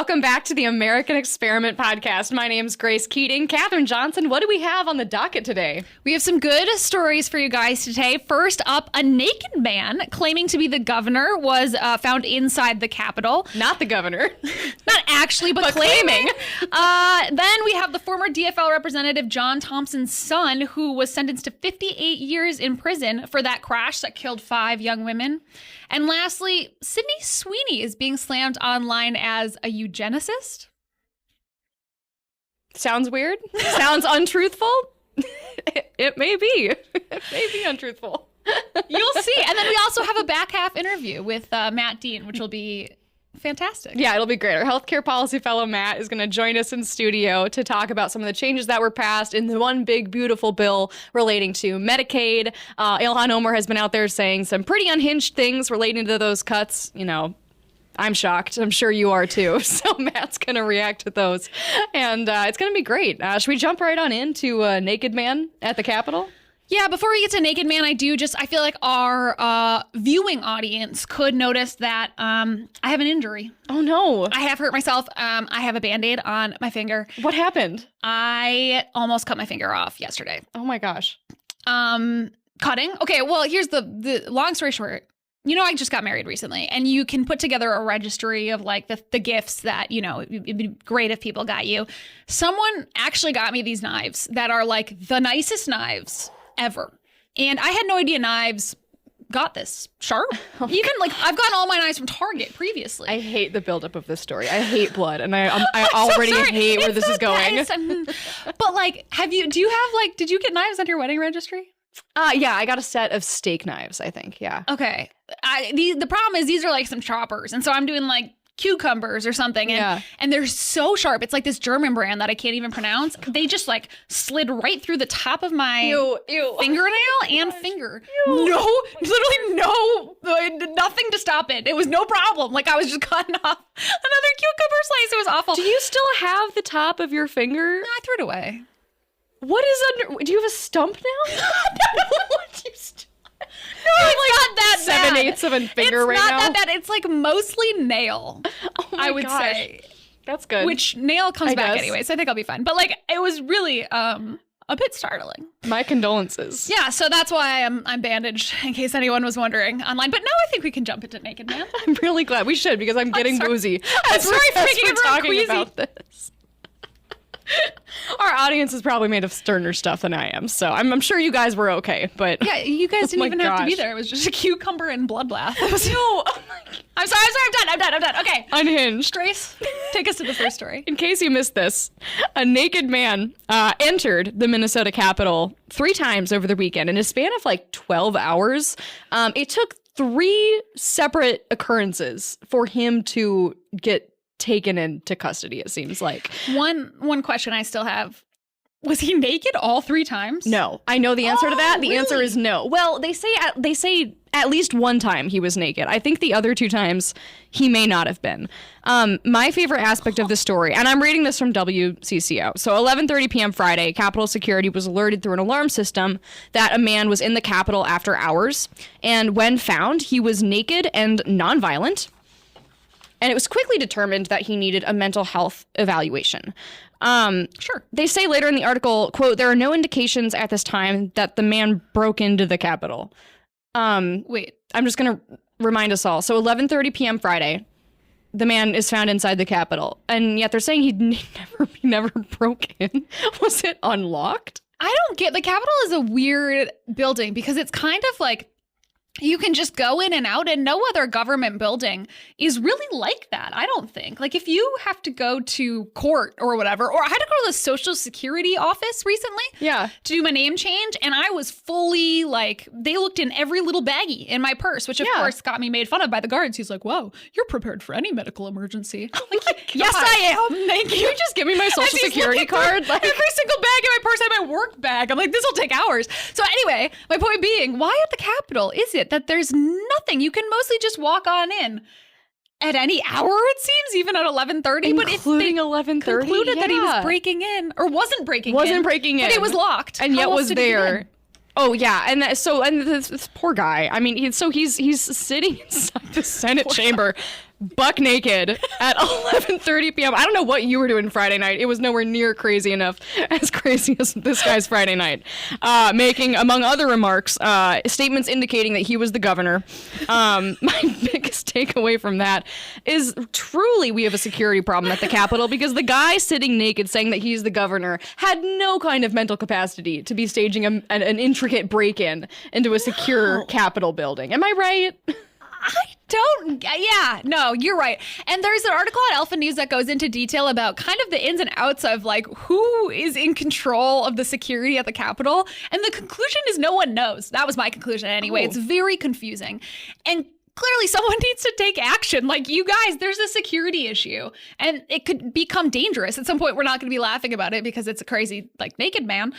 Welcome back to the American Experiment Podcast. My name's Grace Keating. Kathryn Johnson, what do we have on the docket today? We have some good stories for you guys today. First up, a naked man claiming to be the governor was found inside the Capitol. Not the governor. Not actually, but claiming. Then we have the former DFL representative John Thompson's son, who was sentenced to 58 years in prison for that crash that killed 5 young women. And lastly, Sydney Sweeney is being slammed online as a eugenicist. Sounds weird. Sounds untruthful. It may be. It may be untruthful. You'll see. And then we also have a back half interview with Matt Dean, which will be fantastic. Yeah, it'll be great. Our healthcare policy fellow, Matt, is going to join us in studio to talk about some of the changes that were passed in the one big, beautiful bill relating to Medicaid. Ilhan Omar has been out there saying some pretty unhinged things relating to those cuts. You know, I'm shocked. I'm sure you are too. So Matt's going to react to those. And it's going to be great. Should we jump right on into Naked Man at the Capitol? Yeah, before we get to Naked Man, I feel like our viewing audience could notice that I have an injury. Oh, no. I have hurt myself. I have a Band-Aid on my finger. What happened? I almost cut my finger off yesterday. Oh, my gosh. Cutting? Okay, well, here's the long story short. You know, I just got married recently, and you can put together a registry of like the gifts that, you know, it'd be great if people got you. Someone actually got me these knives that are like the nicest knives ever. And I had no idea knives got this sharp. Oh, even like I've gotten all my knives from Target previously. I hate the buildup of this story. I hate blood, and I already hate where this is going. But like, did you get knives on your wedding registry? Yeah, I got a set of steak knives, I think. Yeah. Okay. The problem is these are like some choppers, and so I'm doing like cucumbers or something, and they're so sharp. It's like this German brand that I can't even pronounce. They just like slid right through the top of my fingernail and finger. No, literally no, nothing to stop it. It was no problem. Like I was just cutting off another cucumber slice. It was awful. Do you still have the top of your finger? No, I threw it away. What is under? Do you have a stump now? What do you No, it's not that bad. 7/8 of a finger right now. It's not that bad. It's like mostly nail. Oh my I would gosh. say. That's good. Which nail comes back anyway, so I think I'll be fine. But like, it was really a bit startling. My condolences. Yeah, so that's why I'm bandaged, in case anyone was wondering online. But now I think we can jump into Naked Man. I'm really glad we should, because I'm getting boozy. I'm sorry for making everyone talking queasy about this. Our audience is probably made of sterner stuff than I am, so I'm sure you guys were okay, but... Yeah, you guys didn't even have to be there. It was just a cucumber and bloodbath. I'm sorry, I'm done. Okay. Unhinged. Grace, take us to the first story. In case you missed this, a naked man entered the Minnesota Capitol 3 times over the weekend in a span of like 12 hours. It took 3 separate occurrences for him to get taken into custody, it seems like. One question I still have. Was he naked all 3 times? No. I know the answer to that. The really? answer is no. Well, they say at least one time he was naked. I think the other 2 times he may not have been. My favorite aspect of the story, and I'm reading this from WCCO. So 11:30 p.m. Friday, Capitol security was alerted through an alarm system that a man was in the Capitol after hours. And when found, he was naked and nonviolent. And it was quickly determined that he needed a mental health evaluation. Sure. They say later in the article, quote, "There are no indications at this time that the man broke into the Capitol." Wait. I'm just going to remind us all. So 11:30 p.m. Friday, the man is found inside the Capitol. And yet they're saying he never broke in. Was it unlocked? I don't get... The Capitol is a weird building because it's kind of like... You can just go in and out, and no other government building is really like that, I don't think. Like, if you have to go to court or whatever, or I had to go to the Social Security office recently to do my name change, and I was fully, like, they looked in every little baggie in my purse, which, of course, got me made fun of by the guards. He's like, "Whoa, you're prepared for any medical emergency." I'm like, yes, I am. Thank you. Can you just give me my Social Security card? Like, every single bag in my purse, I have my work bag. I'm like, this will take hours. So anyway, my point being, why at the Capitol is it that there's nothing? You can mostly just walk on in at any hour, it seems, even at 11:30. But if they 11:30, concluded that he was breaking in, or wasn't breaking in, but it was locked, and yet was there. Oh yeah, and this poor guy. I mean, he's sitting inside the Senate chamber, buck naked at 11:30 p.m. I don't know what you were doing Friday night. It was nowhere near crazy enough, as crazy as this guy's Friday night. Making, among other remarks, statements indicating that he was the governor. My biggest takeaway from that is truly we have a security problem at the Capitol, because the guy sitting naked saying that he's the governor had no kind of mental capacity to be staging an intricate break-in into a secure Capitol building. Am I right? No, you're right. And there's an article at Alpha News that goes into detail about kind of the ins and outs of like who is in control of the security at the Capitol. And the conclusion is no one knows. That was my conclusion anyway. It's very confusing. And clearly someone needs to take action. Like, you guys, there's a security issue and it could become dangerous. At some point, we're not going to be laughing about it because it's a crazy, like, naked man.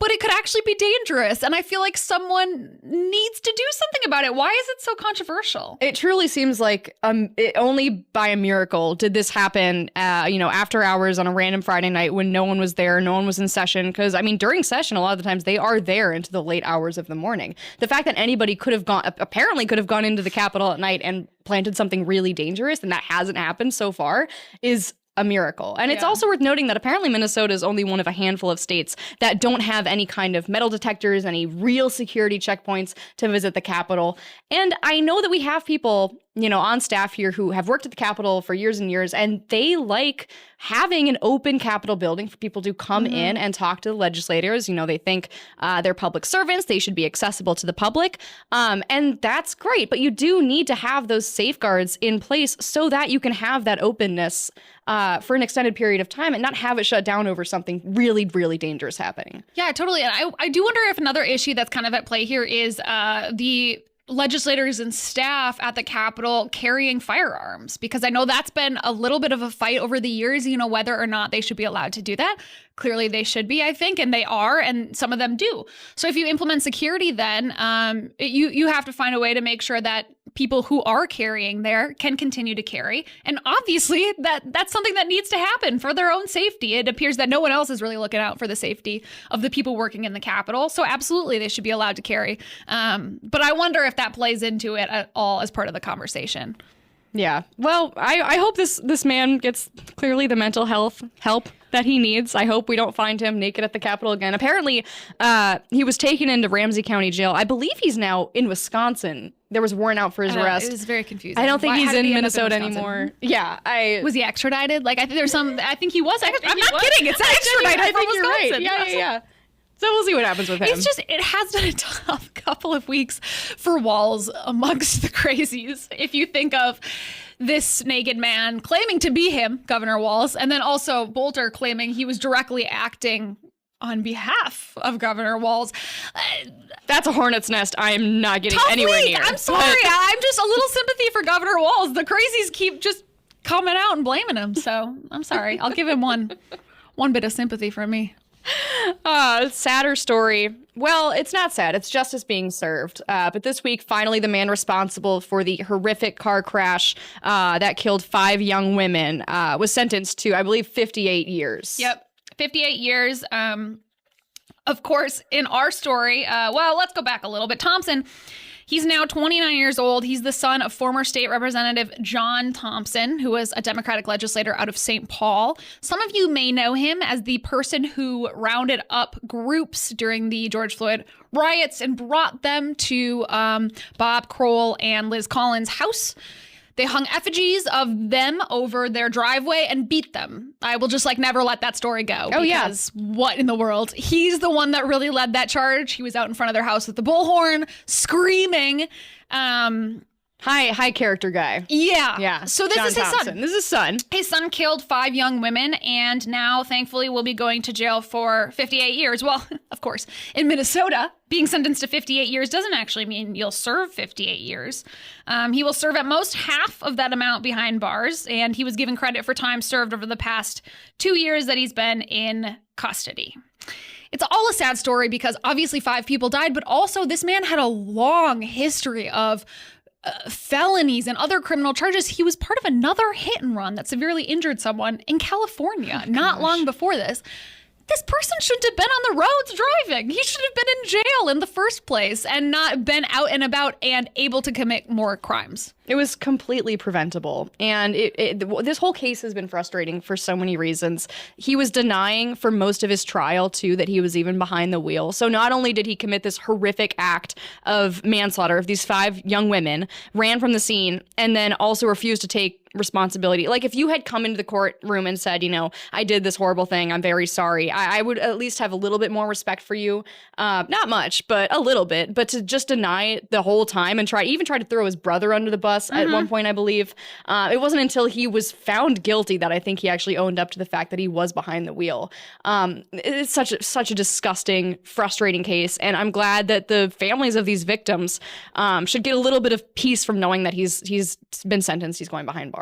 But it could actually be dangerous. And I feel like someone needs to do something about it. Why is it so controversial? It truly seems like only by a miracle did this happen, after hours on a random Friday night when no one was there, no one was in session. Because, I mean, during session, a lot of the times they are there into the late hours of the morning. The fact that anybody apparently could have gone into the Capitol at night and planted something really dangerous, and that hasn't happened so far, is a miracle. And it's also worth noting that apparently Minnesota is only one of a handful of states that don't have any kind of metal detectors, any real security checkpoints to visit the Capitol. And I know that we have people, on staff here who have worked at the Capitol for years and years, and they like having an open Capitol building for people to come in and talk to the legislators. They think they're public servants. They should be accessible to the public. And that's great. But you do need to have those safeguards in place so that you can have that openness for an extended period of time and not have it shut down over something really, really dangerous happening. Yeah, totally. And I do wonder if another issue that's kind of at play here is the legislators and staff at the Capitol carrying firearms, because I know that's been a little bit of a fight over the years, whether or not they should be allowed to do that. Clearly they should be, I think, and they are, and some of them do. So if you implement security, then you have to find a way to make sure that people who are carrying there can continue to carry. And obviously that's something that needs to happen for their own safety. It appears that no one else is really looking out for the safety of the people working in the Capitol. So absolutely they should be allowed to carry. But I wonder if that plays into it at all as part of the conversation. Yeah. Well, I hope this man gets clearly the mental health help that he needs. I hope we don't find him naked at the Capitol again. Apparently, he was taken into Ramsey County Jail. I believe he's now in Wisconsin. There was a warrant out for his arrest. It was very confusing. I don't think he's in Minnesota anymore. Yeah. Was he extradited? Like, I think he was. I'm not kidding. It's extradited. I think you're right. Yeah. So we'll see what happens with him. It's just, it has been a tough couple of weeks for Walz amongst the crazies. If you think of this naked man claiming to be him, Governor Walz, and then also Bolter claiming he was directly acting on behalf of Governor Walz. That's a hornet's nest I am not getting tough anywhere week. near. I'm sorry. I'm just a little sympathy for Governor Walz. The crazies keep just coming out and blaming him. So I'm sorry. I'll give him one bit of sympathy from me. Sadder story. Well, it's not sad. It's justice being served. But this week, finally, the man responsible for the horrific car crash that killed 5 young women was sentenced to, I believe, 58 years. Yep. 58 years. Of course, in our story, let's go back a little bit. Thompson, he's now 29 years old. He's the son of former state representative John Thompson, who was a Democratic legislator out of St. Paul. Some of you may know him as the person who rounded up groups during the George Floyd riots and brought them to Bob Kroll and Liz Collins' house. They hung effigies of them over their driveway and beat them. I will just never let that story go. Oh, yeah. Because what in the world? He's the one that really led that charge. He was out in front of their house with the bullhorn, screaming. High character guy. Yeah. So this John is his Thompson. son. This is his son. His son killed 5 young women and now, thankfully, will be going to jail for 58 years. Well, of course, in Minnesota, being sentenced to 58 years doesn't actually mean you'll serve 58 years. He will serve at most half of that amount behind bars, and he was given credit for time served over the past 2 years that he's been in custody. It's all a sad story because obviously 5 people died, but also this man had a long history of felonies and other criminal charges. He was part of another hit and run that severely injured someone in California not long before this. This person shouldn't have been on the roads driving. He should have been in jail in the first place and not been out and about and able to commit more crimes. It was completely preventable. And this whole case has been frustrating for so many reasons. He was denying for most of his trial, too, that he was even behind the wheel. So not only did he commit this horrific act of manslaughter of these 5 young women, ran from the scene, and then also refused to take responsibility. Like, if you had come into the courtroom and said, I did this horrible thing, I'm very sorry, I would at least have a little bit more respect for you. Not much, but a little bit. But to just deny it the whole time and try to throw his brother under the bus at one point, I believe. It wasn't until he was found guilty that I think he actually owned up to the fact that he was behind the wheel. It's such a disgusting, frustrating case. And I'm glad that the families of these victims should get a little bit of peace from knowing that he's been sentenced, he's going behind bars.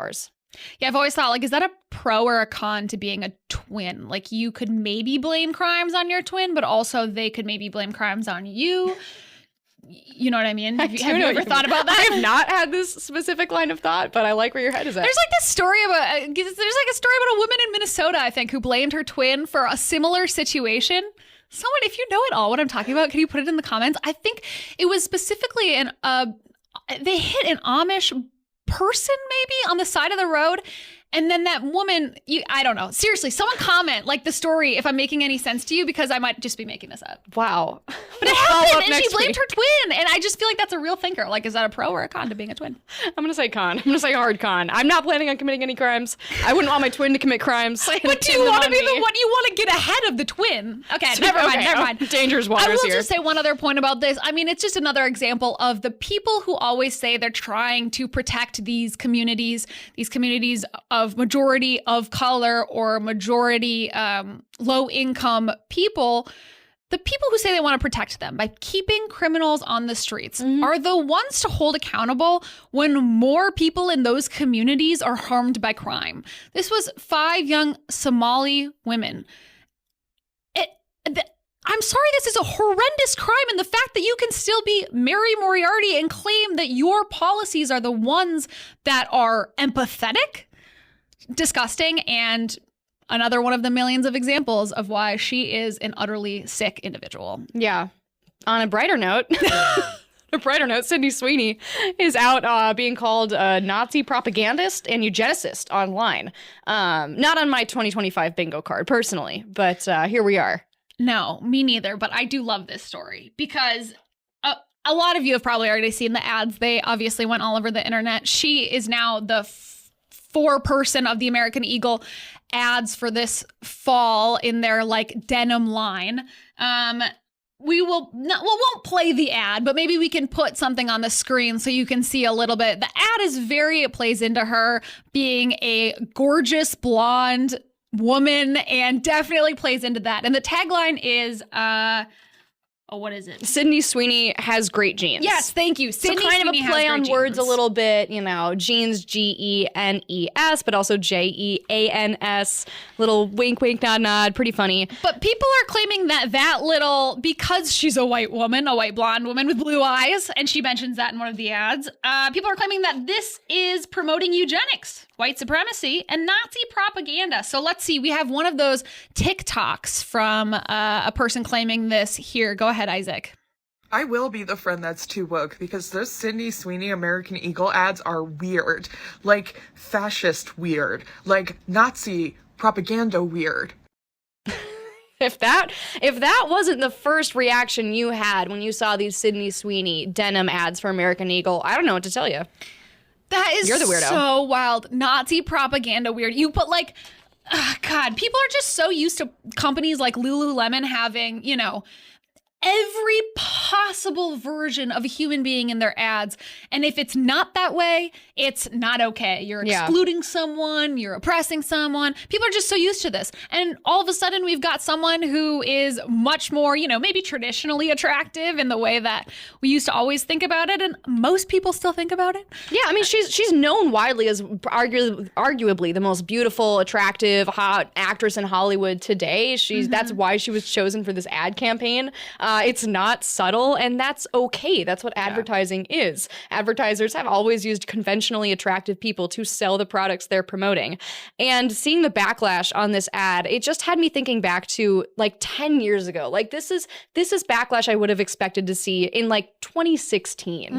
Yeah, I've always thought, like, is that a pro or a con to being a twin? Like, you could maybe blame crimes on your twin, but also they could maybe blame crimes on you. You know what I mean? Have you ever thought about that? I have not had this specific line of thought, but I like where your head is at. There's like this story about a woman in Minnesota, I think, who blamed her twin for a similar situation. Someone, if you know at all what I'm talking about, can you put it in the comments? I think it was specifically they hit an Amish person maybe on the side of the road, and then that woman, I don't know, seriously, someone comment like the story if I'm making any sense to you, because I might just be making this up. Wow. But it happened, and she blamed her twin, and I just feel like that's a real thinker. Like, is that a pro or a con to being a twin? I'm gonna say con. I'm gonna say hard con. I'm not planning on committing any crimes. I wouldn't want my twin to commit crimes. But do you want to be the one? You want to get ahead of the twin? Okay, never mind. Dangerous waters here. I will just say one other point about this. I mean, it's just another example of the people who always say they're trying to protect these communities of majority of color or majority low income people. The people who say they want to protect them by keeping criminals on the streets are the ones to hold accountable when more people in those communities are harmed by crime. This was 5 young Somali women. I'm sorry, this is a horrendous crime. And the fact that you can still be Mary Moriarty and claim that your policies are the ones that are empathetic, disgusting, and another one of the millions of examples of why she is an utterly sick individual. Yeah. On a brighter note, Sydney Sweeney is out being called a Nazi propagandist and eugenicist online. Not on my 2025 bingo card, personally, but here we are. No, me neither. But I do love this story because a lot of you have probably already seen the ads. They obviously went all over the internet. She is now the foreperson of the American Eagle ads for this fall in their like denim line. We won't play the ad, but maybe we can put something on the screen so you can see a little bit. The ad it plays into her being a gorgeous blonde woman and definitely plays into that. And the tagline is, what is it? Sydney Sweeney has great genes. Yes, thank you. Sydney so kind Sweeney of a play on genes. words a little bit, genes, Genes, but also Jeans, little wink, wink, nod, nod, pretty funny. But people are claiming that little, because she's a white woman, a white blonde woman with blue eyes, and she mentions that in one of the ads, people are claiming that this is promoting eugenics, white supremacy, and Nazi propaganda. So let's see, we have one of those TikToks from a person claiming this here. Go ahead, Isaac. I will be the friend that's too woke because those Sydney Sweeney American Eagle ads are weird. Like fascist weird. Like Nazi propaganda weird. If that wasn't the first reaction you had when you saw these Sydney Sweeney denim ads for American Eagle, I don't know what to tell you. That is You're the weirdo. So wild. Nazi propaganda weird. God, people are just so used to companies like Lululemon having, every possible version of a human being in their ads. And if it's not that way, it's not okay. You're excluding someone, you're oppressing someone. People are just so used to this. And all of a sudden we've got someone who is much more, maybe traditionally attractive in the way that we used to always think about it. And most people still think about it. Yeah, I mean, she's known widely as arguably the most beautiful, attractive, hot actress in Hollywood today. That's why she was chosen for this ad campaign. It's not subtle, and that's okay. That's what advertising is. Advertisers have always used conventionally attractive people to sell the products they're promoting. And seeing the backlash on this ad, it just had me thinking back to like 10 years ago. Like this is backlash I would have expected to see in like 2016.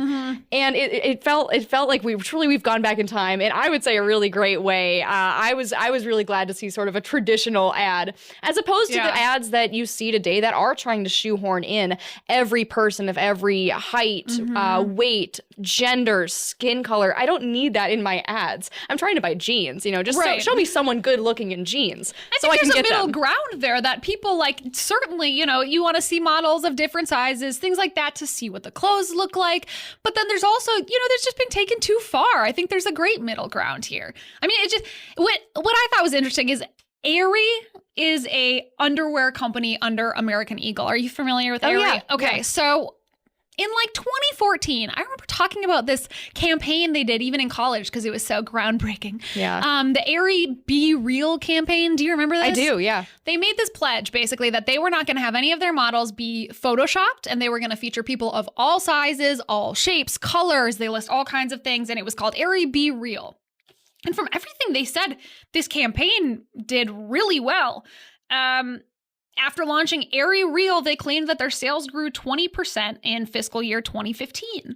And it felt like we've gone back in time, and I would say a really great way. I was really glad to see sort of a traditional ad as opposed to the ads that you see today that are trying to shoehorn in every person of every height, weight, gender, skin color. I don't need that in my ads. I'm trying to buy jeans, just show me someone good looking in jeans. I think there's a middle ground there that people like. Certainly, you want to see models of different sizes, things like that, to see what the clothes look like. But then there's also, there's just been taken too far. I think there's a great middle ground here. I mean, it just, what I thought was interesting is Aerie is a underwear company under American Eagle. Are you familiar with Aerie? Yeah. Okay, so in like 2014, I remember talking about this campaign they did even in college because it was so groundbreaking. Yeah. The Aerie Be Real campaign. Do you remember this? I do, yeah. They made this pledge basically that they were not going to have any of their models be photoshopped, and they were going to feature people of all sizes, all shapes, colors. They list all kinds of things, and it was called Aerie Be Real. And from everything they said, this campaign did really well. After launching Aerie Real, they claimed that their sales grew 20% in fiscal year 2015.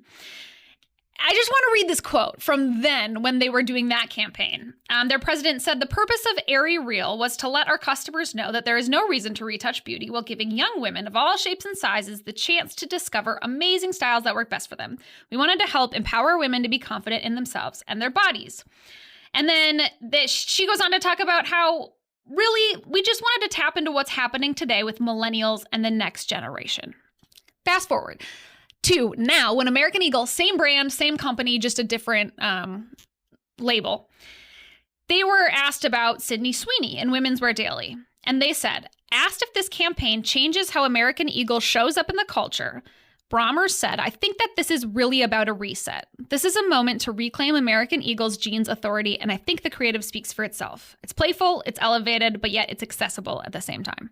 I just want to read this quote from then when they were doing that campaign. Their president said, "The purpose of Aerie Real was to let our customers know that there is no reason to retouch beauty while giving young women of all shapes and sizes the chance to discover amazing styles that work best for them. We wanted to help empower women to be confident in themselves and their bodies." And then she goes on to talk about how really we just wanted to tap into what's happening today with millennials and the next generation. Fast forward to now, when American Eagle, same brand, same company, just a different label, they were asked about Sydney Sweeney in Women's Wear Daily. And they said, asked if this campaign changes how American Eagle shows up in the culture, Brommer said, "I think that this is really about a reset. This is a moment to reclaim American Eagle's jeans authority, and I think the creative speaks for itself. It's playful, it's elevated, but yet it's accessible at the same time."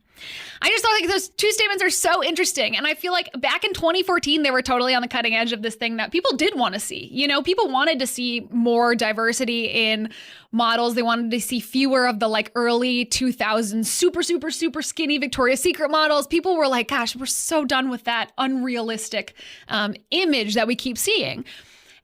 I just thought like those two statements are so interesting, and I feel like back in 2014, they were totally on the cutting edge of this thing that people did want to see. People wanted to see more diversity in models. They wanted to see fewer of the like early 2000s super, super, super skinny Victoria's Secret models. People were like, gosh, we're so done with that unrealistic image that we keep seeing.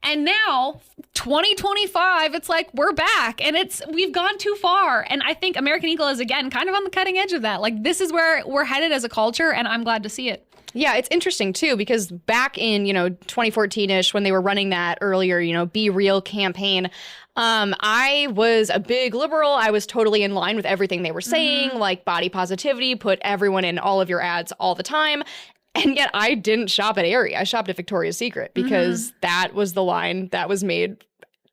And now 2025, it's like we're back and we've gone too far. And I think American Eagle is, again, kind of on the cutting edge of that. Like, this is where we're headed as a culture, and I'm glad to see it. Yeah, it's interesting, too, because back in, 2014-ish, when they were running that earlier, Be Real campaign, I was a big liberal. I was totally in line with everything they were saying, like body positivity, put everyone in all of your ads all the time. And yet I didn't shop at Aerie. I shopped at Victoria's Secret because that was the line that was made.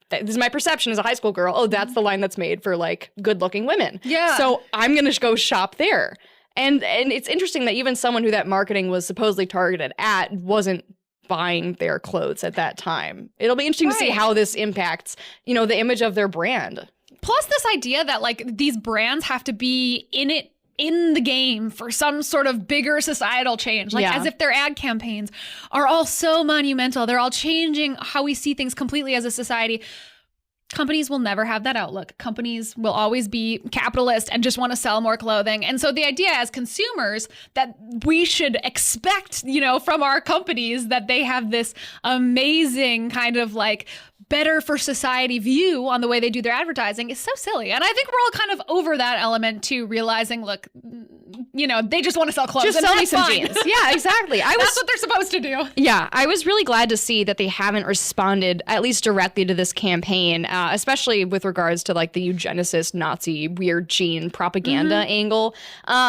This is my perception as a high school girl. Oh, that's the line that's made for like good looking women. Yeah. So I'm going to go shop there. And it's interesting that even someone who that marketing was supposedly targeted at wasn't buying their clothes at that time. It'll be interesting to see how this impacts, the image of their brand. Plus this idea that like these brands have to be in the game for some sort of bigger societal change, as if their ad campaigns are all so monumental. They're all changing how we see things completely as a society. Companies will never have that outlook. Companies will always be capitalist and just want to sell more clothing. And so the idea as consumers that we should expect, from our companies that they have this amazing kind of like better for society view on the way they do their advertising is so silly. And I think we're all kind of over that element too, realizing, look, they just want to sell clothes. Just sell me some jeans. Yeah, exactly. That's what they're supposed to do. Yeah, I was really glad to see that they haven't responded, at least directly, to this campaign, especially with regards to like the eugenicist, Nazi, weird gene propaganda angle.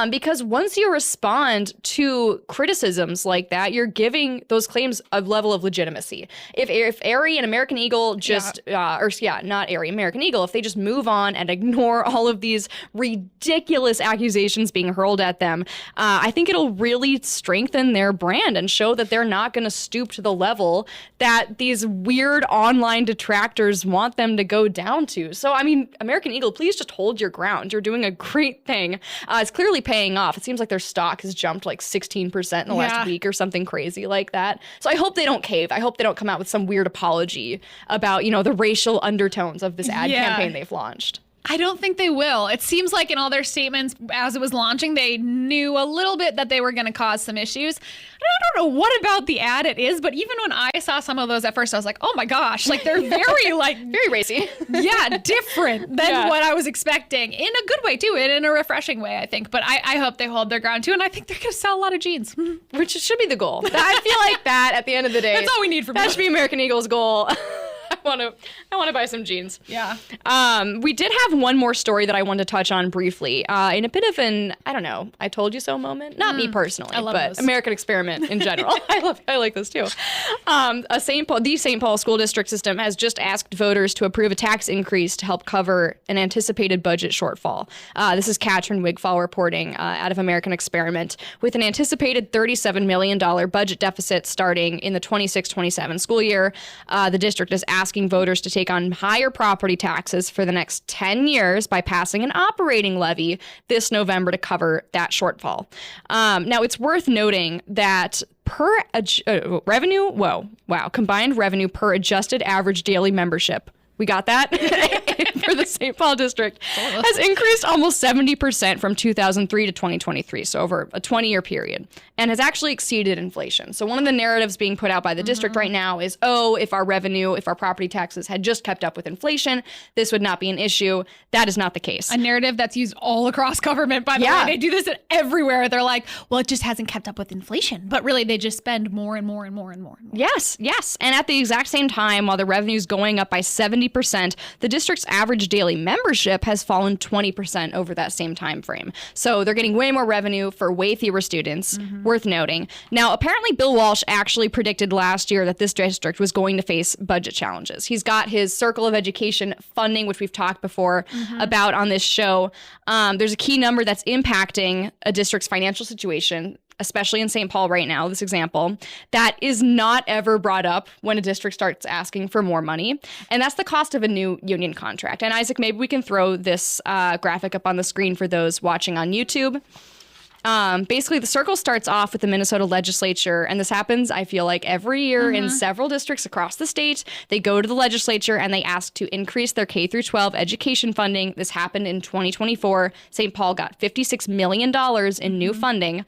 Because once you respond to criticisms like that, you're giving those claims a level of legitimacy. If Aerie and American Eagle not Aerie, American Eagle, if they just move on and ignore all of these ridiculous accusations being hurled at at them. I think it'll really strengthen their brand and show that they're not going to stoop to the level that these weird online detractors want them to go down to. So, I mean, American Eagle, please just hold your ground. You're doing a great thing. It's clearly paying off. It seems like their stock has jumped like 16% in the last week or something crazy like that. So I hope they don't cave. I hope they don't come out with some weird apology about, you know, the racial undertones of this ad campaign they've launched. I don't think they will. It seems like in all their statements as it was launching, they knew a little bit that they were going to cause some issues. I don't know what about the ad it is, but even when I saw some of those at first, I was like, oh my gosh, like they're very very racy. Different than what I was expecting in a good way too, and in a refreshing way, I think. But I hope they hold their ground too, and I think they're going to sell a lot of jeans. Which should be the goal. I feel like that at the end of the day. That's all we need from that should be American Eagle's goal. I want to buy some jeans. Yeah. We did have one more story that I wanted to touch on briefly in a bit of an, I don't know, I told you so moment. Not me personally, but those. American experiment in general. I like this too. The St. Paul school district system has just asked voters to approve a tax increase to help cover an anticipated budget shortfall. This is Kathryn Wigfall reporting out of American Experiment. With an anticipated $37 million budget deficit starting in the 26-27 school year, the district is asking voters to take on higher property taxes for the next 10 years by passing an operating levy this November to cover that shortfall. Now, it's worth noting that combined revenue per adjusted average daily membership, we got that for the St. Paul district, has increased almost 70% from 2003 to 2023, so over a 20-year period, and has actually exceeded inflation. So one of the narratives being put out by the district right now is, if our property taxes had just kept up with inflation, this would not be an issue. That is not the case. A narrative that's used all across government, by the way. They do this everywhere. They're like, well, it just hasn't kept up with inflation. But really, they just spend more and more and more and more. Yes. And at the exact same time, while the revenue is going up by 70%, the district's average daily membership has fallen 20% over that same time frame. So they're getting way more revenue for way fewer students, worth noting. Now, apparently Bill Walsh actually predicted last year that this district was going to face budget challenges. He's got his Circle of Education funding, which we've talked before about on this show. There's a key number that's impacting a district's financial situation, especially in St. Paul right now, this example, that is not ever brought up when a district starts asking for more money. And that's the cost of a new union contract. And Isaac, maybe we can throw this graphic up on the screen for those watching on YouTube. Basically, the circle starts off with the Minnesota legislature, and this happens, I feel like, every year in several districts across the state. They go to the legislature and they ask to increase their K-12 education funding. This happened in 2024. St. Paul got $56 million in new funding.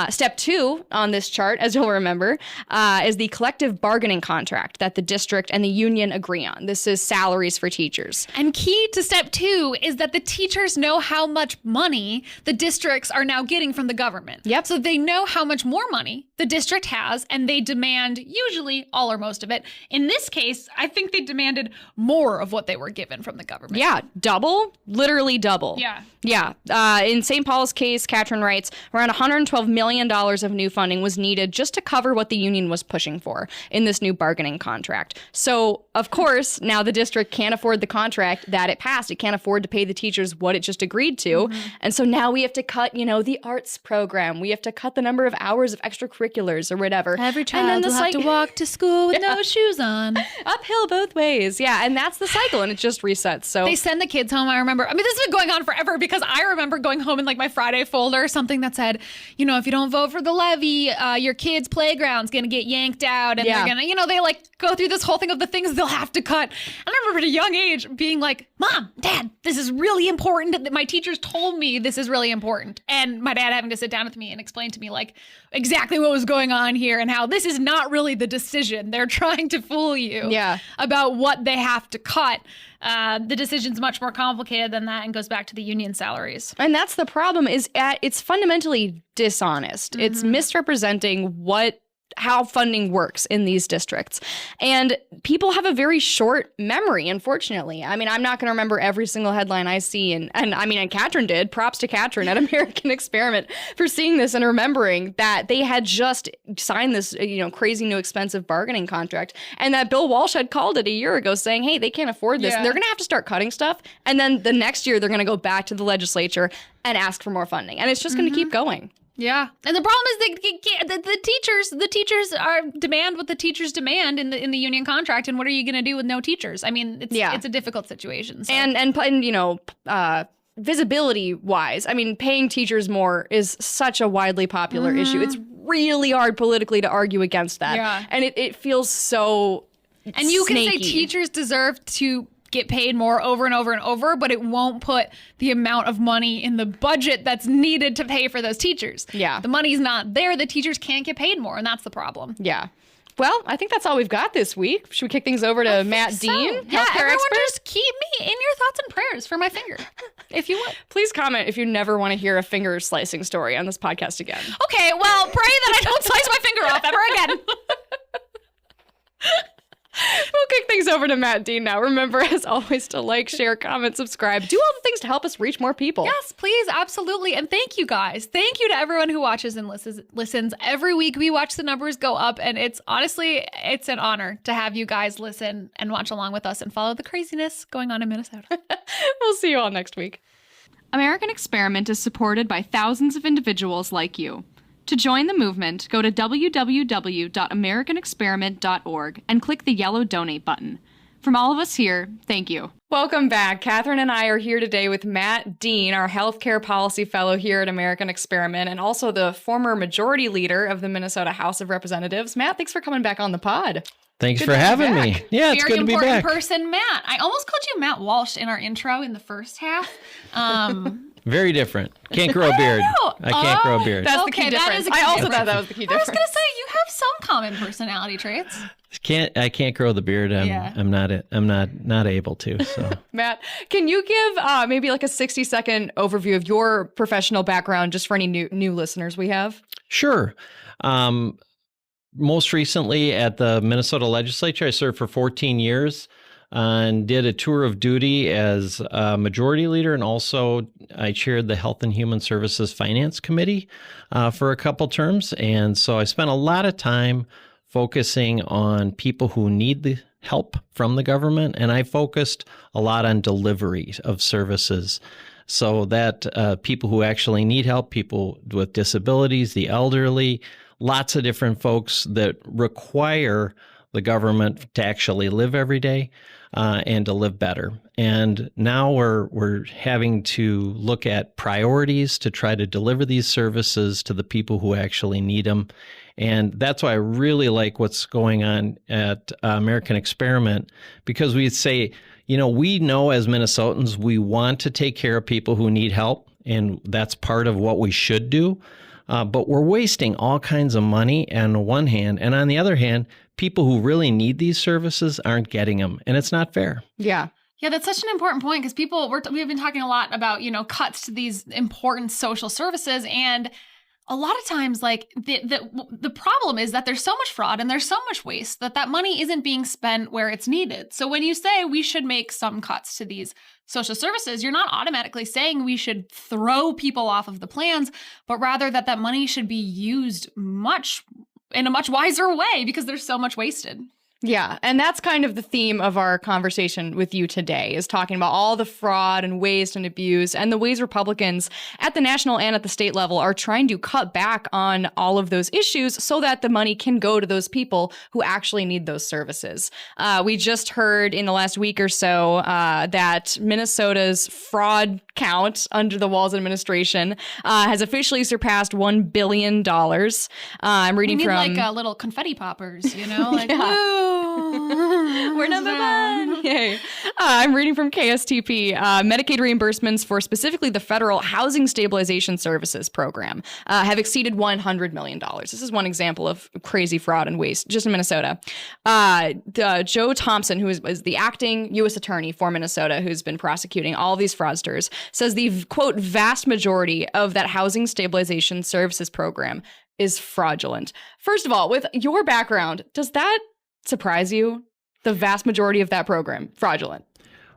Step 2 on this chart, as you'll remember, is the collective bargaining contract that the district and the union agree on. This is salaries for teachers. And key to step 2 is that the teachers know how much money the districts are now getting from the government. Yep. So they know how much more money the district has, and they demand usually all or most of it. In this case, I think they demanded more of what they were given from the government. Yeah, double, literally double. Yeah. In St. Paul's case, Kathryn writes, around $112 million of new funding was needed just to cover what the union was pushing for in this new bargaining contract. So, of course, now the district can't afford the contract that it passed. It can't afford to pay the teachers what it just agreed to. And so now we have to cut, the arts program. We have to cut the number of hours of extracurriculars or whatever. Every child will have to walk to school with no shoes on. Uphill both ways. Yeah, and that's the cycle, and it just resets. So they send the kids home. I remember, this has been going on forever because I remember going home in like my Friday folder, something that said, if you don't vote for the levy, your kid's playground's going to get yanked out. And they're going to, they like go through this whole thing of the things they'll have to cut. And I remember at a young age being like, Mom, Dad, this is really important. My teachers told me this is really important. And my dad having to sit down with me and explain to me like exactly what was going on here and how this is not really the decision. They're trying to fool you about what they have to cut. The decision's much more complicated than that and goes back to the union salaries. And that's the problem, it's fundamentally dishonest. It's misrepresenting what how funding works in these districts. And people have a very short memory, unfortunately. I mean, I'm not going to remember every single headline I see. And Kathryn did. Props to Kathryn at American Experiment for seeing this and remembering that they had just signed this, crazy new expensive bargaining contract. And that Bill Walsh had called it a year ago saying, hey, they can't afford this. Yeah. They're going to have to start cutting stuff. And then the next year, they're going to go back to the legislature and ask for more funding. And it's just going to keep going. Yeah, and the problem is the teachers are demand what the teachers demand in the union contract, and what are you going to do with no teachers? I mean, it's a difficult situation. So. And visibility wise, I mean, paying teachers more is such a widely popular issue. It's really hard politically to argue against that. Yeah. And it feels so And you snaky. can say teachers deserve to get paid more over and over and over, but it won't put the amount of money in the budget that's needed to pay for those teachers. Yeah. The money's not there. The teachers can't get paid more, and that's the problem. Yeah. Well, I think that's all we've got this week. Should we kick things over to Matt Dean, Yeah, healthcare everyone expert? just keep me in your thoughts and prayers for my finger, if you would. Please comment if you never want to hear a finger slicing story on this podcast again. Okay, well, pray that I don't slice my finger off ever again. We'll kick things over to Matt Dean now. Remember, as always, to like, share, comment, subscribe. Do all the things to help us reach more people. Yes, please, absolutely. And thank you guys. Thank you to everyone who watches and listens. Every week we watch the numbers go up, and it's an honor to have you guys listen and watch along with us and follow the craziness going on in Minnesota. We'll see you all next week. American Experiment is supported by thousands of individuals like you. To join the movement, go to www.americanexperiment.org and click the yellow donate button. From all of us here, thank you. Welcome back. Kathryn and I are here today with Matt Dean, our healthcare policy fellow here at American Experiment, and also the former majority leader of the Minnesota House of Representatives. Matt, thanks for coming back on the pod. Thanks for having me. Yeah, it's good to be back. Very important person, Matt. I almost called you Matt Walsh in our intro in the first half. Very different. Can't grow a beard. I can't grow a beard. That's the key difference. I also thought that was the key difference. I was going to say, you have some common personality traits. I can't grow the beard. I'm not able to. So Matt, can you give maybe like a 60-second overview of your professional background just for any new listeners we have? Sure. Most recently at the Minnesota legislature, I served for 14 years and did a tour of duty as a majority leader. And also I chaired the Health and Human Services Finance Committee for a couple terms. And so I spent a lot of time focusing on people who need the help from the government. And I focused a lot on delivery of services so that people who actually need help, people with disabilities, the elderly, lots of different folks that require the government to actually live every day and to live better. And now we're having to look at priorities to try to deliver these services to the people who actually need them. And that's why I really like what's going on at American Experiment, because we say, we know as Minnesotans, we want to take care of people who need help, and that's part of what we should do. But we're wasting all kinds of money on the one hand, and on the other hand, people who really need these services aren't getting them, and it's not fair. Yeah. Yeah, that's such an important point because we've been talking a lot about, cuts to these important social services, and a lot of times, like the problem is that there's so much fraud and there's so much waste that money isn't being spent where it's needed. So when you say we should make some cuts to these social services, you're not automatically saying we should throw people off of the plans, but rather that money should be used in a much wiser way because there's so much wasted. Yeah, and that's kind of the theme of our conversation with you today, is talking about all the fraud and waste and abuse and the ways Republicans at the national and at the state level are trying to cut back on all of those issues so that the money can go to those people who actually need those services. We just heard in the last week or so that Minnesota's fraud count under the Walz administration has officially surpassed $1 billion. I'm reading from... like little confetti poppers, like, Yeah. woo! We're number one. Yay. I'm reading from KSTP. Medicaid reimbursements for specifically the federal Housing Stabilization Services program have exceeded $100 million. This is one example of crazy fraud and waste just in Minnesota. Joe Thompson, who is the acting U.S. attorney for Minnesota, who's been prosecuting all these fraudsters, says the, quote, vast majority of that Housing Stabilization Services program is fraudulent. First of all, with your background, does that surprise you? The vast majority of that program, fraudulent.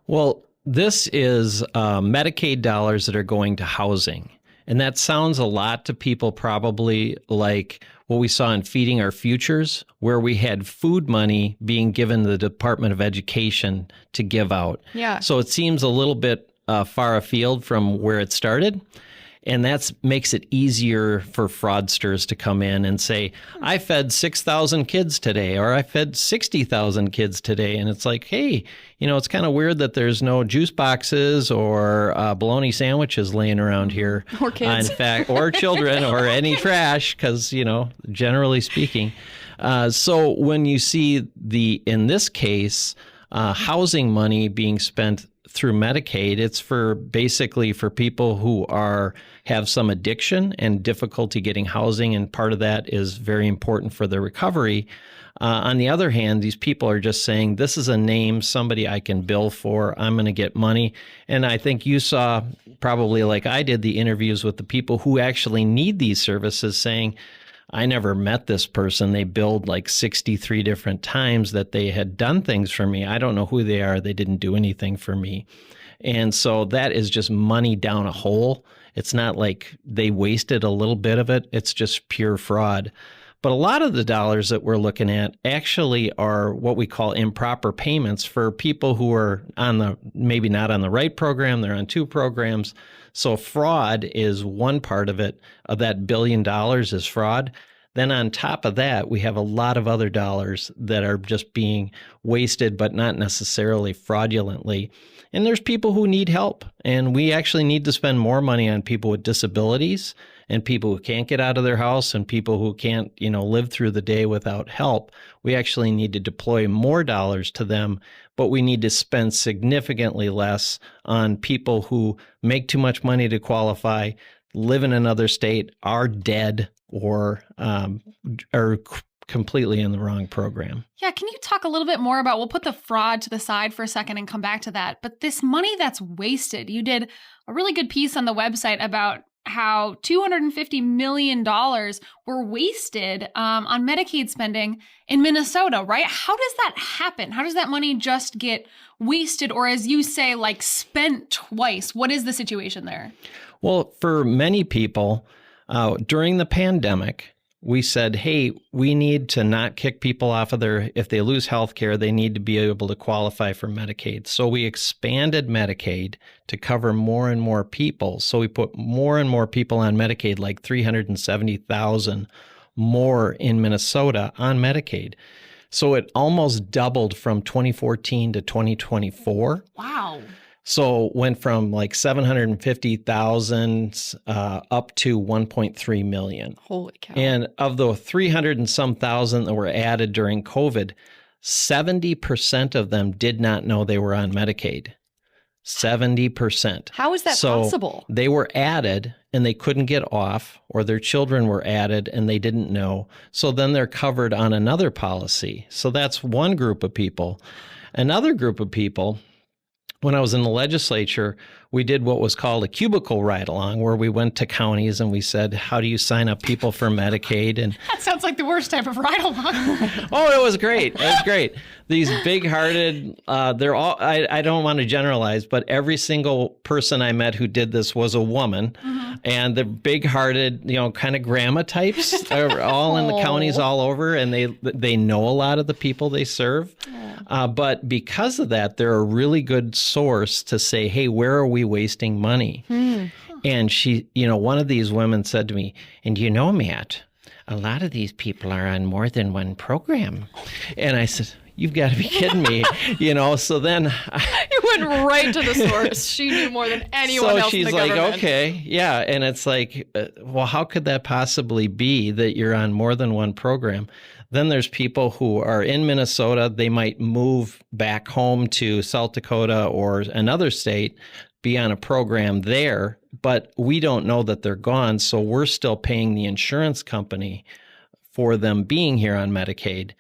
Well, this is Medicaid dollars that are going to housing. And that sounds a lot to people probably like what we saw in Feeding Our Futures, where we had food money being given to the Department of Education to give out. Yeah. So it seems a little bit far afield from where it started. And that makes it easier for fraudsters to come in and say, I fed 6,000 kids today, or I fed 60,000 kids today. And it's like, hey, it's kind of weird that there's no juice boxes or bologna sandwiches laying around here. Or kids. In fact, or children or any trash, because, generally speaking. So when you see in this case, housing money being spent through Medicaid, it's basically for people who have some addiction and difficulty getting housing, and part of that is very important for their recovery. On the other hand, these people are just saying, this is a name, somebody I can bill for, I'm going to get money. And I think you saw, probably like I did, the interviews with the people who actually need these services saying, I never met this person. They billed like 63 different times that they had done things for me. I don't know who they are. They didn't do anything for me. And so that is just money down a hole. It's not like they wasted a little bit of it. It's just pure fraud. But a lot of the dollars that we're looking at actually are what we call improper payments for people who are maybe not on the right program. They're on two programs. So fraud is one part of it. Of that $1 billion is fraud. Then on top of that, we have a lot of other dollars that are just being wasted, but not necessarily fraudulently. And there's people who need help. And we actually need to spend more money on people with disabilities and people who can't get out of their house and people who can't, live through the day without help. We actually need to deploy more dollars to them, but we need to spend significantly less on people who make too much money to qualify, live in another state, are dead, or are completely in the wrong program. Yeah, can you talk a little bit more about, we'll put the fraud to the side for a second and come back to that, but this money that's wasted, you did a really good piece on the website about how $250 million were wasted on Medicaid spending in Minnesota, right? How does that happen? How does that money just get wasted, or as you say, like spent twice? What is the situation there? Well, for many people, during the pandemic, we said, hey, we need to not kick people off of if they lose health care, they need to be able to qualify for Medicaid. So we expanded Medicaid to cover more and more people. So we put more and more people on Medicaid, like 370,000 more in Minnesota on Medicaid. So it almost doubled from 2014 to 2024. Wow. So went from like 750,000 up to 1.3 million. Holy cow. And of the 300 and some thousand that were added during COVID, 70% of them did not know they were on Medicaid. 70%. How is that possible? They were added and they couldn't get off, or their children were added and they didn't know. So then they're covered on another policy. So that's one group of people. Another group of people, when I was in the legislature, we did what was called a cubicle ride-along, where we went to counties and we said, how do you sign up people for Medicaid? And that sounds like the worst type of ride-along. Oh, it was great. It was great. These big-hearted, they're all, I don't want to generalize, but every single person I met who did this was a woman. Mm-hmm. And the big-hearted, kind of grandma types are all in the counties all over, and they know a lot of the people they serve. But because of that, they're a really good source to say, hey, where are we wasting money? And she, one of these women said to me, and Matt, a lot of these people are on more than one program. And I said, you've got to be kidding me, so then you went right to the source. She knew more than anyone else in the government. So she's like, okay, yeah. And it's like, well, how could that possibly be that you're on more than one program? Then there's people who are in Minnesota. They might move back home to South Dakota or another state, be on a program there, but we don't know that they're gone. So we're still paying the insurance company for them being here on Medicaid.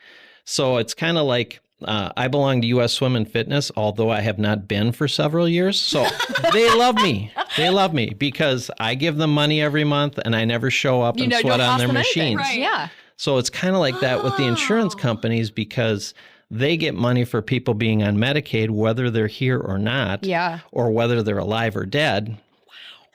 So it's kind of like I belong to U.S. Swim and Fitness, although I have not been for several years. So they love me. They love me because I give them money every month and I never show up and sweat on their machines. Right. Yeah. So it's kind of like that with the insurance companies because they get money for people being on Medicaid, whether they're here or not, or whether they're alive or dead. Wow.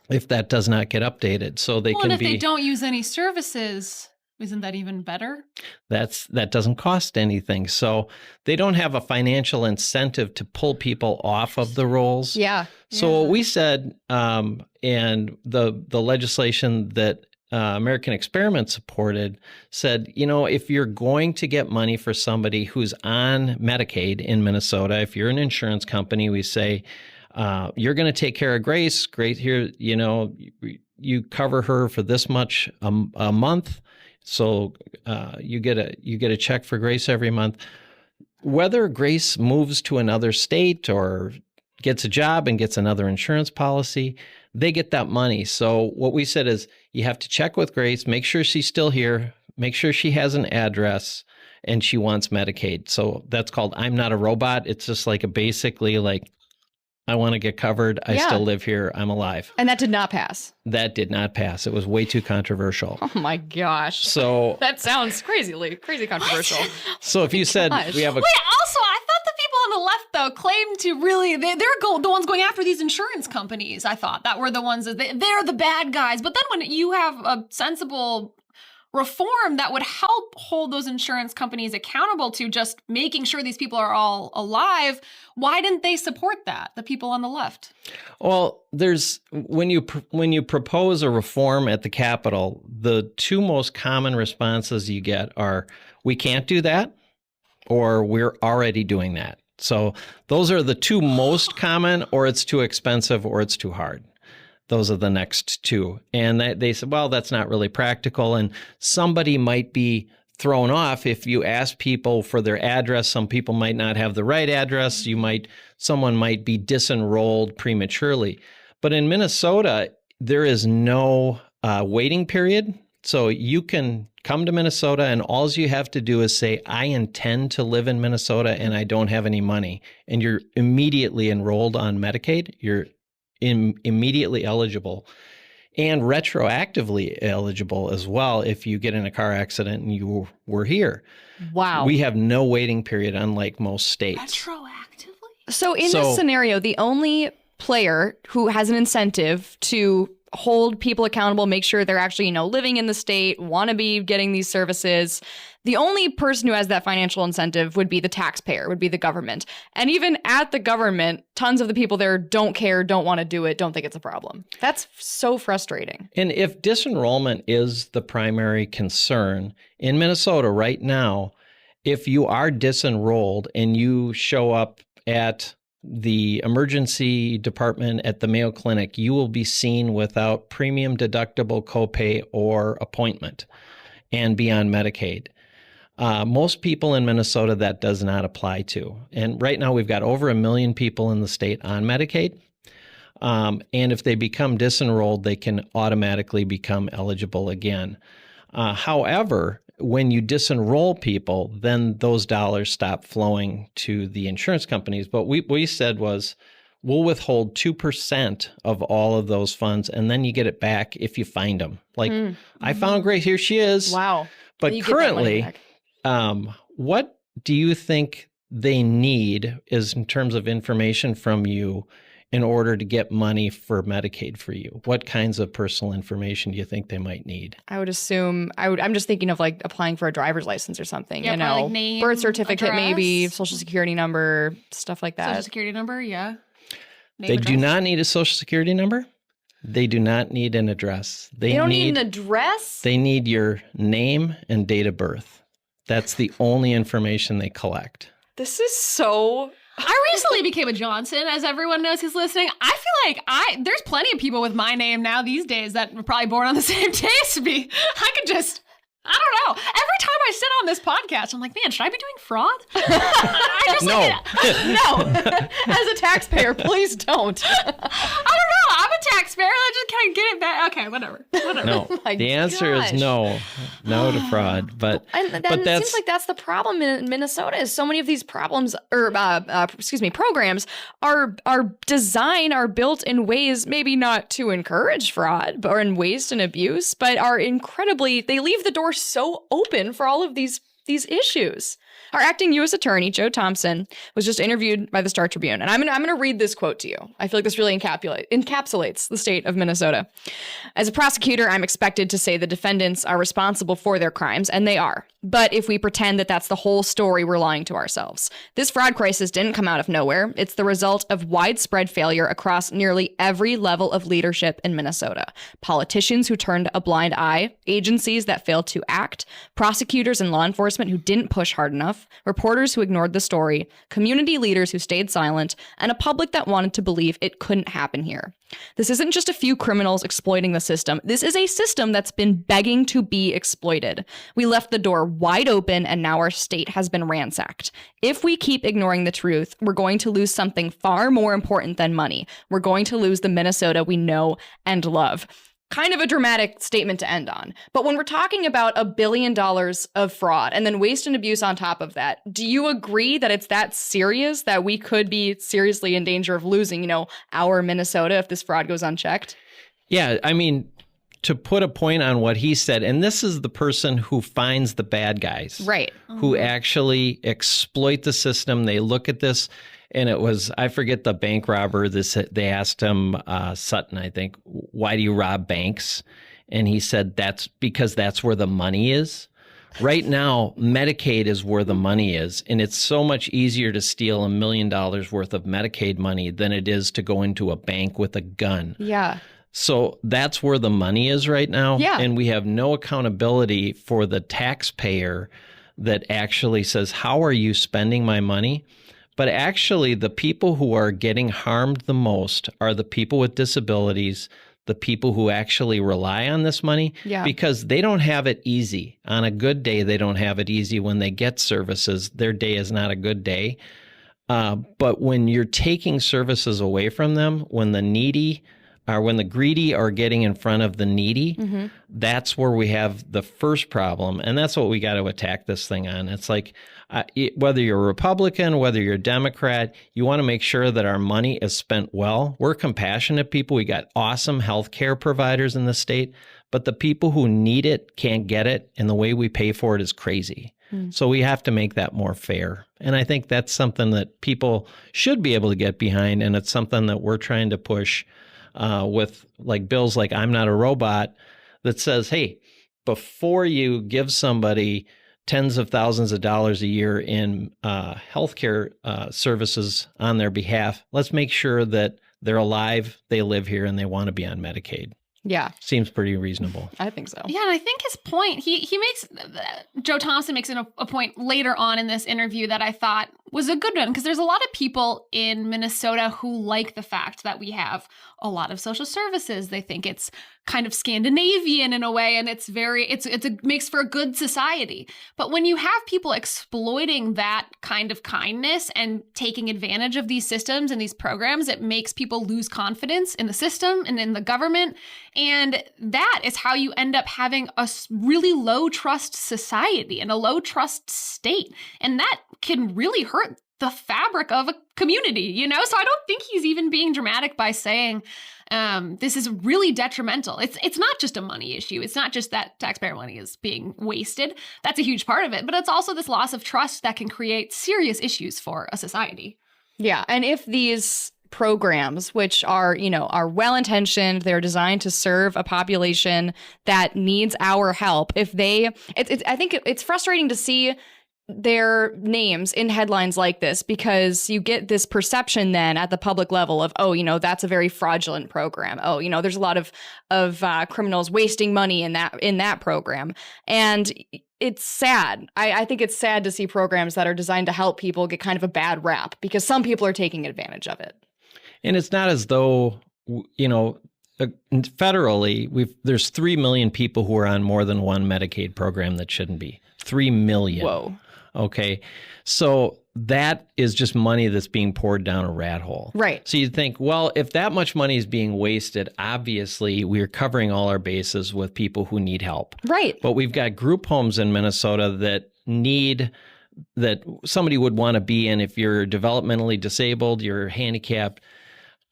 If that does not get updated. So they can and if they don't use any services, isn't that even better? That doesn't cost anything. So they don't have a financial incentive to pull people off of the rolls. Yeah. So what we said, and the legislation that American Experiment supported said, if you're going to get money for somebody who's on Medicaid in Minnesota, if you're an insurance company, we say, you're going to take care of Grace. Great here, you cover her for this much a month. So you get a check for Grace every month. Whether Grace moves to another state or gets a job and gets another insurance policy, they get that money. So what we said is you have to check with Grace, make sure she's still here, make sure she has an address, and she wants Medicaid. So that's called I'm Not a Robot. It's just like basically I want to get covered. I still live here. I'm alive. And that did not pass. That did not pass. It was way too controversial. Oh my gosh. So that sounds crazy controversial. So if you said we have a... Wait, also, I thought the people on the left, though, claimed to really... They're the ones going after these insurance companies, I thought. That were the ones that... They're the bad guys. But then when you have a sensible reform that would help hold those insurance companies accountable to just making sure these people are all alive, why didn't they support that, the people on the left? Well, there's when you propose a reform at the Capitol, the two most common responses you get are, we can't do that, or we're already doing that. So those are the two most common, or it's too expensive, or it's too hard. Those are the next two. And they said, well, that's not really practical. And somebody might be thrown off if you ask people for their address. Some people might not have the right address. Someone might be disenrolled prematurely. But in Minnesota, there is no waiting period. So you can come to Minnesota and all you have to do is say, I intend to live in Minnesota and I don't have any money. And you're immediately enrolled on Medicaid. You're immediately eligible and retroactively eligible as well if you get in a car accident and you were here. Wow. We have no waiting period, unlike most states. Retroactively? So in this scenario, the only player who has an incentive to hold people accountable, make sure they're actually, living in the state, want to be getting these services, the only person who has that financial incentive would be the taxpayer, would be the government. And even at the government, tons of the people there don't care, don't want to do it, don't think it's a problem. That's so frustrating. And if disenrollment is the primary concern, in Minnesota right now, if you are disenrolled and you show up at the emergency department at the Mayo Clinic, you will be seen without premium deductible copay or appointment and be on Medicaid. Most people in Minnesota, that does not apply to. And right now we've got over 1 million people in the state on Medicaid. And if they become disenrolled, they can automatically become eligible again. However, when you disenroll people, then those dollars stop flowing to the insurance companies. But what we said was, we'll withhold 2% of all of those funds, and then you get it back if you find them. I found Grace, here she is. Wow. But currently, what do you think they need is in terms of information from you in order to get money for Medicaid for you? What kinds of personal information do you think they might need? I would assume, I'm just thinking of applying for a driver's license or something, like name, birth certificate, address, maybe social security number, stuff like that. Social security number, yeah. They do not need a social security number. They do not need an address. They don't need an address? They need your name and date of birth. That's the only information they collect. This is so... I recently became a Johnson, as everyone knows who's listening. I feel like there's plenty of people with my name now these days that were probably born on the same day as me. I could just... I don't know. Every time I sit on this podcast, I'm like, man, should I be doing fraud? No. No. As a taxpayer, please don't. I don't know. I'm a taxpayer. taxpayer? I just can't get it back. Okay, whatever. No, the answer is no to fraud. But it seems like that's the problem in Minnesota. Is so many of these problems or programs are built in ways maybe not to encourage fraud or in waste and abuse, but are they leave the door so open for all of these issues. Our acting U.S. attorney, Joe Thompson, was just interviewed by the Star Tribune. And I'm going to read this quote to you. I feel like this really encapsulates the state of Minnesota. As a prosecutor, I'm expected to say the defendants are responsible for their crimes, and they are. But if we pretend that that's the whole story, we're lying to ourselves. This fraud crisis didn't come out of nowhere. It's the result of widespread failure across nearly every level of leadership in Minnesota. Politicians who turned a blind eye, agencies that failed to act, prosecutors and law enforcement who didn't push hard enough, reporters who ignored the story, community leaders who stayed silent, and a public that wanted to believe it couldn't happen here. This isn't just a few criminals exploiting the system. This is a system that's been begging to be exploited. We left the door wide open, and now our state has been ransacked. If we keep ignoring the truth, we're going to lose something far more important than money. We're going to lose the Minnesota we know and love. Kind of a dramatic statement to end on. But when we're talking about $1 billion of fraud and then waste and abuse on top of that, do you agree that it's that serious that we could be seriously in danger of losing, our Minnesota if this fraud goes unchecked? Yeah, I mean, to put a point on what he said, and this is the person who finds the bad guys. Right. Who actually exploit the system. They look at this. And it was, I forget the bank robber, they asked him, Sutton, I think, why do you rob banks? And he said, that's because that's where the money is. Right now, Medicaid is where the money is. And it's so much easier to steal $1 million worth of Medicaid money than it is to go into a bank with a gun. Yeah. So that's where the money is right now. Yeah. And we have no accountability for the taxpayer that actually says, how are you spending my money? But actually, the people who are getting harmed the most are the people with disabilities, the people who actually rely on this money, because they don't have it easy. On a good day, they don't have it easy. When they get services, their day is not a good day. But when you're taking services away from them, when the greedy are getting in front of the needy, that's where we have the first problem. And that's what we got to attack this thing on. It's like, whether you're a Republican, whether you're a Democrat, you want to make sure that our money is spent well. We're compassionate people. We got awesome healthcare providers in the state, but the people who need it can't get it. And the way we pay for it is crazy. So we have to make that more fair. And I think that's something that people should be able to get behind. And it's something that we're trying to push with like bills like I'm Not a Robot that says, hey, before you give somebody tens of thousands of dollars a year in healthcare services on their behalf, let's make sure that they're alive, they live here, and they want to be on Medicaid. Yeah. Seems pretty reasonable. I think so. Yeah, and I think his point, he makes, Joe Thompson makes a point later on in this interview that I thought was a good one, because there's a lot of people in Minnesota who like the fact that we have a lot of social services. They think it's kind of Scandinavian in a way, and it makes for a good society. But when you have people exploiting that kind of kindness and taking advantage of these systems and these programs, it makes people lose confidence in the system and in the government. And that is how you end up having a really low trust society and a low trust state. And that can really hurt the fabric of a community, So I don't think he's even being dramatic by saying this is really detrimental. It's not just a money issue. It's not just that taxpayer money is being wasted. That's a huge part of it. But it's also this loss of trust that can create serious issues for a society. Yeah. And if these programs, which are well-intentioned, they're designed to serve a population that needs our help, I think it's frustrating to see their names in headlines like this, because you get this perception then at the public level of, that's a very fraudulent program. There's a lot of criminals wasting money in that program. And it's sad. I think it's sad to see programs that are designed to help people get kind of a bad rap, because some people are taking advantage of it. And it's not as though, federally, there's 3 million people who are on more than one Medicaid program that shouldn't be. 3 million. Whoa. Okay. So that is just money that's being poured down a rat hole. Right. So you'd think, well, if that much money is being wasted, obviously we're covering all our bases with people who need help. Right. But we've got group homes in Minnesota that somebody would want to be in if you're developmentally disabled, you're handicapped.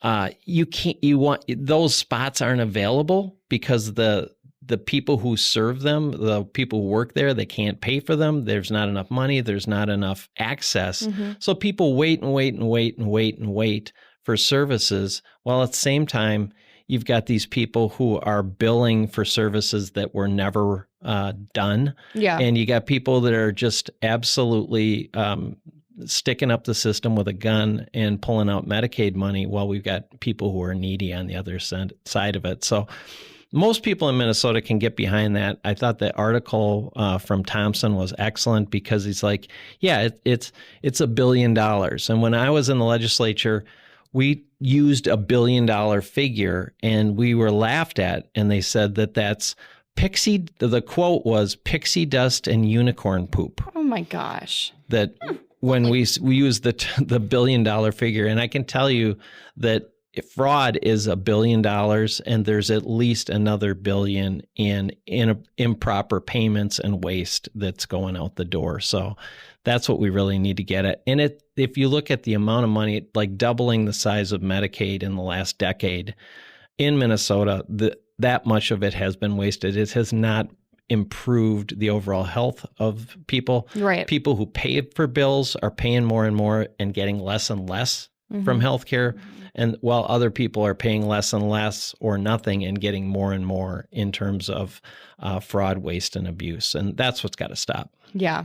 Those spots aren't available because the people who serve them, the people who work there, they can't pay for them. There's not enough money. There's not enough access. Mm-hmm. So people wait for services, while at the same time, you've got these people who are billing for services that were never done. Yeah. And you got people that are just absolutely sticking up the system with a gun and pulling out Medicaid money, while we've got people who are needy on the other side of it. So most people in Minnesota can get behind that. I thought the article from Thompson was excellent, because he's like, yeah, it's $1 billion. And when I was in the legislature, we used $1 billion figure and we were laughed at. And they said that's the quote was pixie dust and unicorn poop. Oh my gosh. That when we use the $1 billion figure, and I can tell you that fraud is $1 billion, and there's at least another $1 billion in improper payments and waste that's going out the door. So that's what we really need to get at. And if you look at the amount of money, like doubling the size of Medicaid in the last decade in Minnesota, that much of it has been wasted. It has not improved the overall health of people. Right. People who pay for bills are paying more and more and getting less and less from healthcare. And while other people are paying less and less or nothing and getting more and more in terms of fraud, waste, and abuse. And that's what's got to stop. Yeah.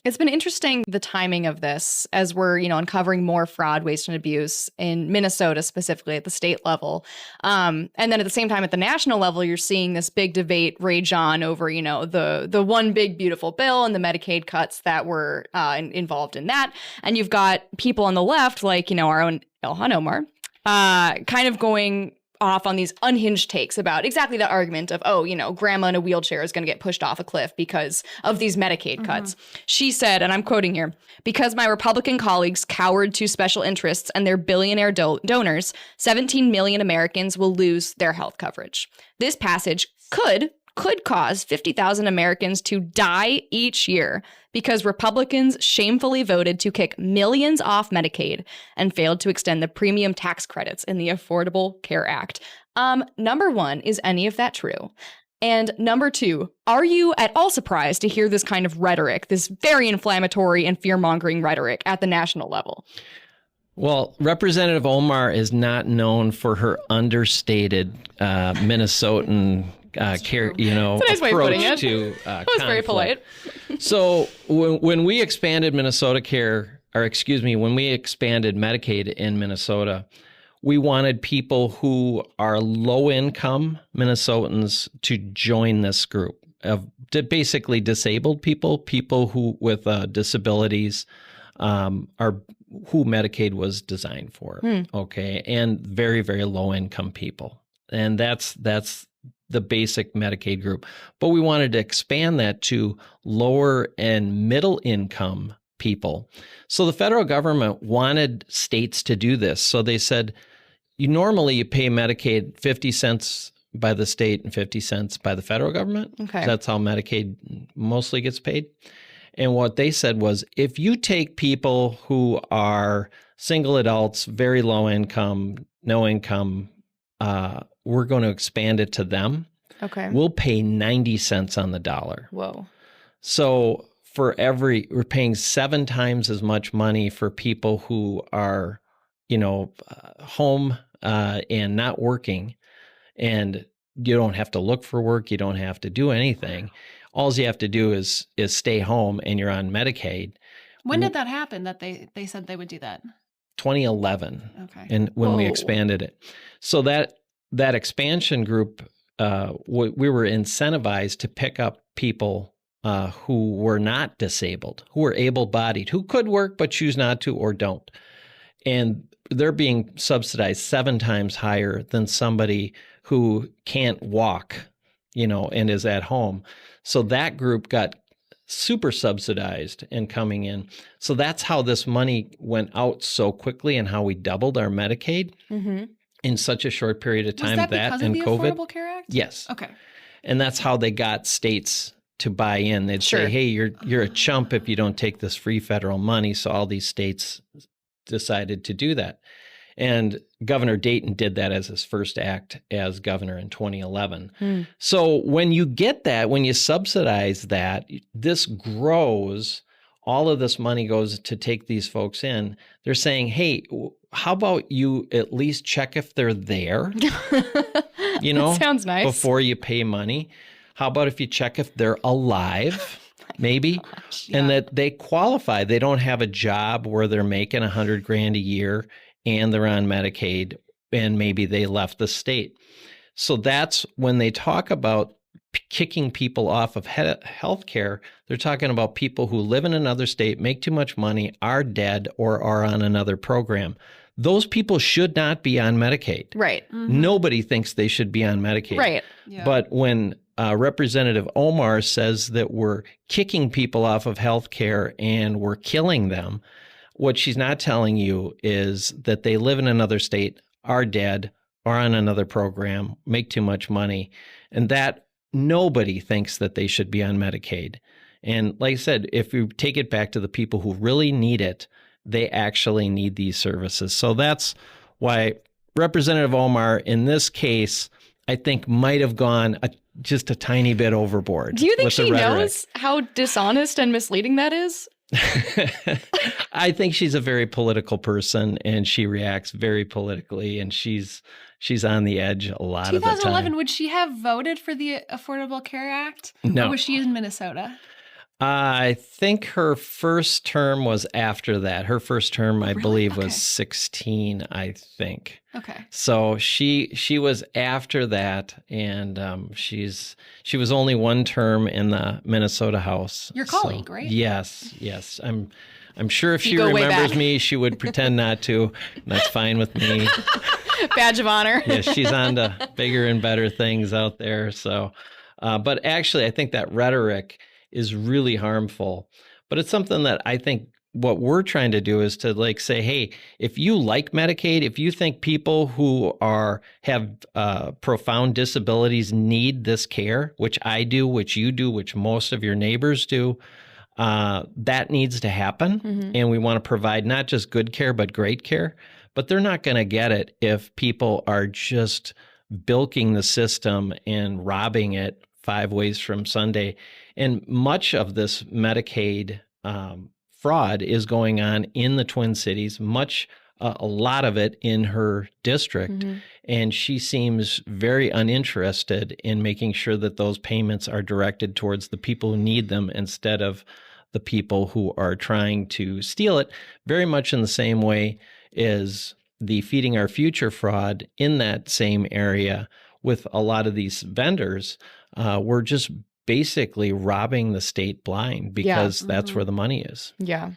It's been interesting, the timing of this, as we're, uncovering more fraud, waste, and abuse in Minnesota, specifically at the state level. And then at the same time, at the national level, you're seeing this big debate rage on over, the one big beautiful bill and the Medicaid cuts that were involved in that. And you've got people on the left, like, our own Ilhan Omar, kind of going off on these unhinged takes about exactly that argument of, grandma in a wheelchair is going to get pushed off a cliff because of these Medicaid cuts. She said, and I'm quoting here, "Because my Republican colleagues cowered to special interests and their billionaire donors, 17 million Americans will lose their health coverage. This passage could cause 50,000 Americans to die each year because Republicans shamefully voted to kick millions off Medicaid and failed to extend the premium tax credits in the Affordable Care Act." Number one, is any of that true? And number two, are you at all surprised to hear this kind of rhetoric, this very inflammatory and fear-mongering rhetoric at the national level? Well, Representative Omar is not known for her understated Minnesotan That's a nice way of approach putting it. to That was very polite. So when we expanded when we expanded Medicaid in Minnesota, we wanted people who are low-income Minnesotans to join this group of basically disabled people who with disabilities are who Medicaid was designed for. Okay, and very, very low-income people, and that's the basic Medicaid group. But we wanted to expand that to lower and middle income people. So the federal government wanted states to do this. So they said, you pay Medicaid 50 cents by the state and 50 cents by the federal government. Okay. That's how Medicaid mostly gets paid. And what they said was, if you take people who are single adults, very low income, no income, we're going to expand it to them. Okay. We'll pay 90 cents on the dollar. Whoa. So we're paying 7 times as much money for people who are, home and not working, and you don't have to look for work. You don't have to do anything. All you have to do is stay home, and you're on Medicaid. When did that happen, that they said they would do that? 2011. Okay. And when we Whoa. expanded it. So that expansion group, we were incentivized to pick up people who were not disabled, who were able-bodied, who could work but choose not to or don't. And they're being subsidized 7 times higher than somebody who can't walk, and is at home. So that group got super subsidized and coming in. So that's how this money went out so quickly and how we doubled our Medicaid in such a short period of time. Was that because of the COVID. Affordable Care Act? Yes. Okay. And that's how they got states to buy in. They'd Sure. say, hey, you're a chump if you don't take this free federal money. So all these states decided to do that. And Governor Dayton did that as his first act as governor in 2011. So when you get that, when you subsidize that, this grows. All of this money goes to take these folks in. They're saying, hey, how about you at least check if they're there? You know, sounds nice. Before you pay money. How about if you check if they're alive? Maybe, and that they qualify. They don't have a job where they're making $100,000 a year and they're on Medicaid, and maybe they left the state. So that's when they talk about kicking people off of health care. They're talking about people who live in another state, make too much money, are dead, or are on another program. Those people should not be on Medicaid. Right. Nobody thinks they should be on Medicaid. Right. Yeah. But when Representative Omar says that we're kicking people off of health care and we're killing them, what she's not telling you is that they live in another state, are dead, are on another program, make too much money, and that nobody thinks that they should be on Medicaid. And like I said, if you take it back to the people who really need it, they actually need these services. So that's why Representative Omar, in this case, I think might have gone just a tiny bit overboard. Do you think with the she rhetoric. knows how dishonest and misleading that is? I think she's a very political person, and she reacts very politically, and she's on the edge a lot of the time. 2011, would she have voted for the Affordable Care Act? No. Or was she in Minnesota? I think her first term was after that. Her first term, I believe, Okay. was 16, I think. Okay. So she was after that, and she was only one term in the Minnesota House. Your colleague, right? Yes. I'm sure if You she go way remembers back. me, she would pretend not to. That's fine with me. Badge of honor. Yeah, she's on to bigger and better things out there. So, but actually, I think that rhetoric is really harmful. But it's something that I think what we're trying to do is to like say, hey, if you like Medicaid, if you think people who have profound disabilities need this care, which I do, which you do, which most of your neighbors do, that needs to happen. And we want to provide not just good care, but great care. But they're not going to get it if people are just bilking the system and robbing it 5 ways from Sunday. And much of this Medicaid fraud is going on in the Twin Cities, a lot of it in her district. And she seems very uninterested in making sure that those payments are directed towards the people who need them instead of the people who are trying to steal it, very much in the same way as the Feeding Our Future fraud in that same area with a lot of these vendors. We're just basically robbing the state blind because that's where the money is. Yeah.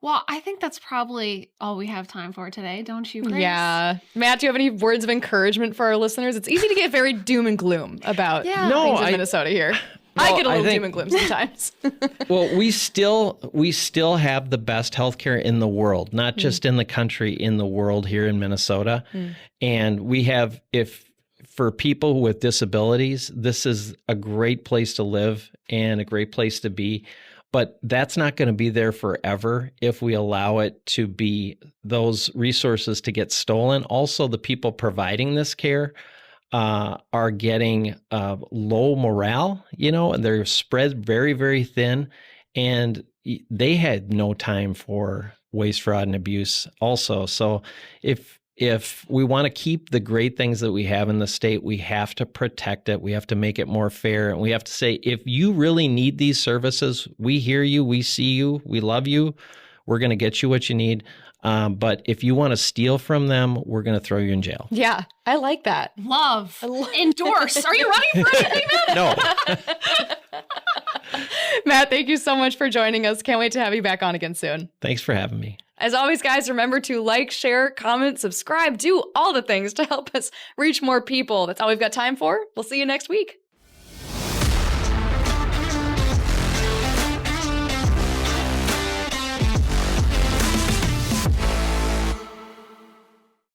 Well, I think that's probably all we have time for today, don't you, Grace? Yeah. Matt, do you have any words of encouragement for our listeners? It's easy to get very doom and gloom about No, things in Minnesota here. I get a little doom and gloom sometimes. Well, we still have the best healthcare in the world, not just in the country, in the world here in Minnesota. And we have, for people with disabilities, this is a great place to live and a great place to be. But that's not going to be there forever if we allow it to be those resources to get stolen. Also, the people providing this care are getting low morale, and they're spread very, very thin. And they had no time for waste, fraud, and abuse also. So if we want to keep the great things that we have in the state, we have to protect it. We have to make it more fair. And we have to say, if you really need these services, we hear you, we see you, we love you. We're going to get you what you need. But if you want to steal from them, we're going to throw you in jail. Yeah, I like that. Love. Endorse. Are you running for anything, Matt? No. Matt, thank you so much for joining us. Can't wait to have you back on again soon. Thanks for having me. As always, guys, remember to like, share, comment, subscribe, do all the things to help us reach more people. That's all we've got time for. We'll see you next week.